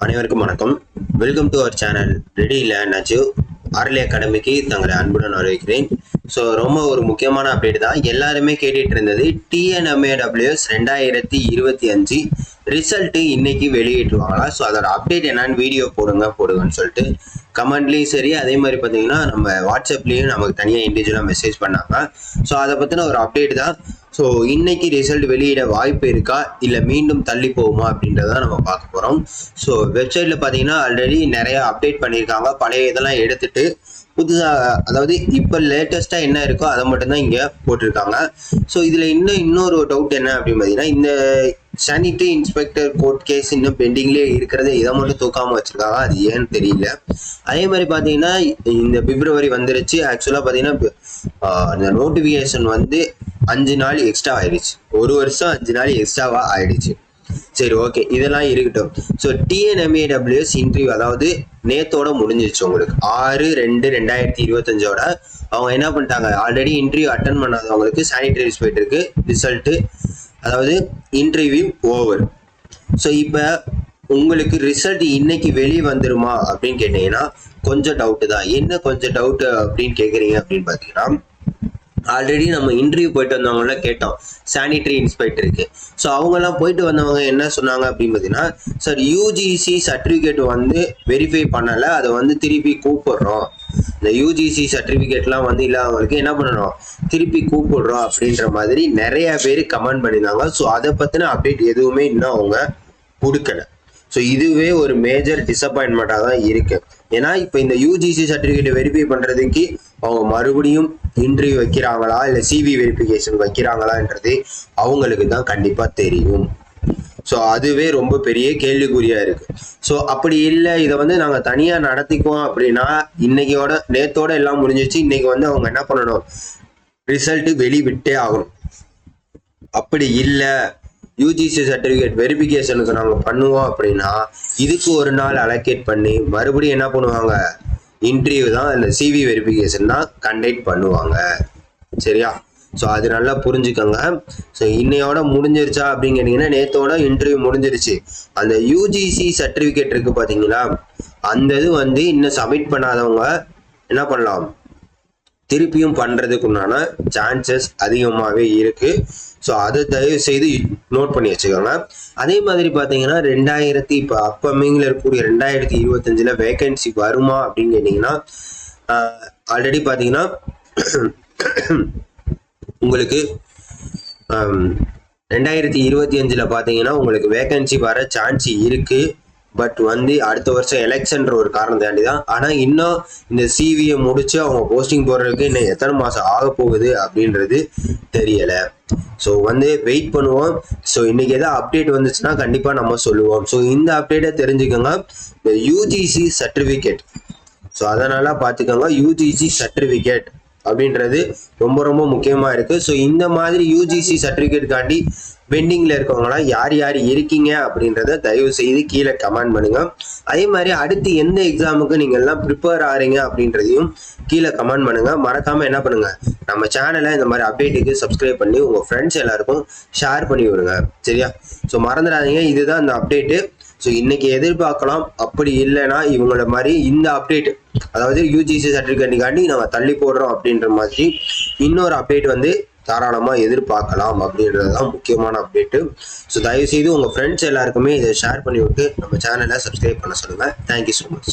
அனைவருக்கும் வணக்கம். Welcome to our channel ready learn achieve RLA அகாடமிக்கு தங்களை அன்புடன் வரவேற்கிறேன். ஸோ ரொம்ப ஒரு முக்கியமான அப்டேட் தான். எல்லாருமே கேட்டுட்டு இருந்தது டிஎன்எம்ஏடபிள்யூஎஸ் 2025 ரிசல்ட்டு இன்னைக்கு வெளியிட்டுருவாங்களா, ஸோ அதோட அப்டேட் என்னன்னு வீடியோ போடுங்கன்னு சொல்லிட்டு கமெண்ட்லேயும் சரி, அதே மாதிரி பார்த்தீங்கன்னா நம்ம வாட்ஸ்அப்லேயும் நமக்கு தனியாக இண்டிவிஜுவலாக மெசேஜ் பண்ணாங்க. ஸோ அதை பற்றின ஒரு அப்டேட் தான். ஸோ இன்னைக்கு ரிசல்ட் வெளியிட வாய்ப்பு இருக்கா இல்லை மீண்டும் தள்ளி போகுமா அப்படின்றத நம்ம பார்க்க போகிறோம். ஸோ வெப்சைட்டில் பார்த்தீங்கன்னா ஆல்ரெடி நிறைய அப்டேட் பண்ணியிருக்காங்க. பழைய இதெல்லாம் எடுத்துட்டு புதுசாக, அதாவது இப்போ லேட்டஸ்ட்டாக என்ன இருக்கோ அதை மட்டும்தான் இங்கே போட்டிருக்காங்க. ஸோ இதில் இன்னொரு டவுட் என்ன அப்படின்னு பார்த்தீங்கன்னா, இந்த சானிட்டரி இன்ஸ்பெக்டர் கோர்ட் கேஸ் இன்னும் பெண்டிங்லேயே இருக்கிறத இதை மட்டும் தூக்காமல் வச்சுருக்காங்க. அது ஏன்னு தெரியல. அதே மாதிரி பார்த்தீங்கன்னா இந்த பிப்ரவரி வந்துருச்சு. ஆக்சுவலாக பார்த்தீங்கன்னா இந்த நோட்டிஃபிகேஷன் வந்து 5 நாள் எக்ஸ்ட்ரா ஆயிடுச்சு. 1 வருஷம் 5 நாள் எக்ஸ்ட்ராவாக ஆயிடுச்சு. சரி, ஓகே, இதெல்லாம் இருக்கட்டும். ஸோ டிஎன்எம்ஏடபிள்யூஎஸ் இன்டர்வியூ அதாவது நேத்தோட முடிஞ்சிருச்சு. உங்களுக்கு 6/2/2025 அவங்க என்ன பண்ணிட்டாங்க, ஆல்ரெடி இன்டர்வியூ அட்டன் பண்ணாதவங்களுக்கு சானிட்டரி இன்ஸ்பெக்டருக்கு ரிசல்ட்டு, அதாவது இன்டர்வியூ ஓவர். ஸோ இப்போ உங்களுக்கு ரிசல்ட் இன்னைக்கு வெளியே வந்துருமா அப்படின்னு கேட்டீங்கன்னா கொஞ்சம் டவுட்டு தான். என்ன கொஞ்சம் டவுட்டு அப்படின்னு கேட்குறீங்க அப்படின்னு பார்த்தீங்கன்னா, ஆல்ரெடி நம்ம இன்டர்வியூ போயிட்டு வந்தவங்களாம் கேட்டோம் சானிட்டரி இன்ஸ்பெக்டருக்கு. ஸோ அவங்கெல்லாம் போயிட்டு வந்தவங்க என்ன சொன்னாங்க அப்படின்னு பார்த்தீங்கன்னா, சார் யூஜிசி சர்டிஃபிகேட் வந்து வெரிஃபை பண்ணலை, அதை வந்து திருப்பி கூப்பிடுறோம். இந்த யூஜிசி சர்டிஃபிகேட்லாம் வந்து இல்லாதவங்களுக்கு என்ன பண்ணணும், திருப்பி கூப்பிடுறோம் அப்படின்ற மாதிரி நிறைய பேர் கமெண்ட் பண்ணியிருந்தாங்க. ஸோ அதை பற்றின அப்டேட் எதுவுமே இன்னும் அவங்க கொடுக்கல. ஸோ இதுவே ஒரு மேஜர் டிசப்பாயின்மெண்ட்டாக தான் இருக்கு. ஏன்னா இப்போ இந்த யூஜிசி சர்டிஃபிகேட் வெரிஃபை பண்ணுறதுக்கு அவங்க மறுபடியும் இன்டர்வியூ வைக்கிறாங்களா இல்லை சிவி வெரிஃபிகேஷன் வைக்கிறாங்களான்றது அவங்களுக்கு தான் கண்டிப்பாக தெரியும். ஸோ அதுவே ரொம்ப பெரிய கேள்விக்குறியா இருக்கு. ஸோ அப்படி இல்லை, இதை வந்து நாங்கள் தனியாக நடத்திக்குவோம் அப்படின்னா நேத்தோட எல்லாம் முடிஞ்சிச்சு. இன்னைக்கு வந்து அவங்க என்ன பண்ணணும், ரிசல்ட்டு வெளிவிட்டே ஆகணும். அப்படி இல்லை, யூஜிசி சர்டிஃபிகேட் வெரிஃபிகேஷனுக்கு நாங்கள் பண்ணுவோம் அப்படின்னா இதுக்கு ஒரு நாள் அலோகேட் பண்ணி மறுபடியும் என்ன பண்ணுவாங்க, இன்டர்வியூ தான், இந்த சிவி வெரிஃபிகேஷன் தான் கண்டக்ட் பண்ணுவாங்க. சரியா? ஸோ அது நல்லா புரிஞ்சுக்கோங்க. ஸோ இன்னையோட முடிஞ்சிருச்சா அப்படின்னு கேட்டிங்கன்னா, நேத்தோட இன்டர்வியூ முடிஞ்சிருச்சு. அந்த யூஜிசி சர்டிஃபிகேட் இருக்கு பார்த்தீங்களா, அந்த இது வந்து இன்னும் சப்மிட் பண்ணாதவங்க என்ன பண்ணலாம், திருப்பியும் பண்ணுறதுக்கு உண்டான சான்சஸ் அதிகமாகவே இருக்கு. ஸோ அதை தயவு செய்து நோட் பண்ணி வச்சுக்கோங்க. அதே மாதிரி பார்த்தீங்கன்னா இப்போ அப்கமிங்கில் இருக்கக்கூடிய 2025 வேகன்சி வருமா அப்படின்னு கேட்டிங்கன்னா, ஆல்ரெடி பார்த்தீங்கன்னா உங்களுக்கு 2025 பார்த்தீங்கன்னா உங்களுக்கு வேகன்சி வர சான்ஸ் இருக்கு. பட் வந்து அடுத்த வருஷம் எலெக்ஷன்ற ஒரு காரணத்தாண்டி தான். ஆனால் இன்னும் இந்த சிவியை முடிச்சு அவங்க போஸ்டிங் போடுறதுக்கு இன்னும் எத்தனை மாதம் ஆக போகுது அப்படின்றது தெரியலை. ஸோ வந்து வெயிட் பண்ணுவோம். ஸோ இன்னைக்கு ஏதாவது அப்டேட் வந்துச்சுன்னா கண்டிப்பாக நம்ம சொல்லுவோம். ஸோ இந்த அப்டேட்டை தெரிஞ்சுக்கோங்க. இந்த யூஜிசி சர்டிஃபிகேட், ஸோ அதனால பார்த்துக்கோங்க, யூஜிசி சர்டிஃபிகேட் அப்படின்றது ரொம்ப ரொம்ப முக்கியமாக இருக்குது. ஸோ இந்த மாதிரி யூஜிசி சர்டிஃபிகேட்டுக்காண்டி பெண்டிங்கில் இருக்கவங்களாம் யார் யார் இருக்கீங்க அப்படின்றத தயவு செய்து கீழே கமெண்ட் பண்ணுங்க. அதே மாதிரி அடுத்து எந்த எக்ஸாமுக்கு நீங்கள் எல்லாம் ப்ரிப்பேர் ஆகிறீங்க அப்படின்றதையும் கீழே கமெண்ட் பண்ணுங்க. மறக்காமல் என்ன பண்ணுங்க, நம்ம சேனலை இந்த மாதிரி அப்டேட்டுக்கு சப்ஸ்கிரைப் பண்ணி உங்கள் ஃப்ரெண்ட்ஸ் எல்லாருக்கும் ஷேர் பண்ணி விடுங்க. சரியா? ஸோ மறந்துடாதீங்க, இதுதான் இந்த அப்டேட்டு. ஸோ இன்னைக்கு எதிர்பார்க்கலாம். அப்படி இல்லைன்னா இவங்கள மாதிரி இந்த அப்டேட், அதாவது யூஜிசி சர்டிஃபிகேட்டுக்காண்டி நம்ம தள்ளி போடுறோம் அப்படின்ற மாதிரி இன்னொரு அப்டேட் வந்து தாராளமாக எதிர்பார்க்கலாம். அப்படின்றது தான் முக்கியமான அப்டேட்டு. ஸோ தயவுசெய்து உங்கள் ஃப்ரெண்ட்ஸ் எல்லாருக்குமே இதை ஷேர் பண்ணி விட்டு நம்ம சேனலை சப்ஸ்கிரைப் பண்ண சொல்லுங்கள். Thank you so much.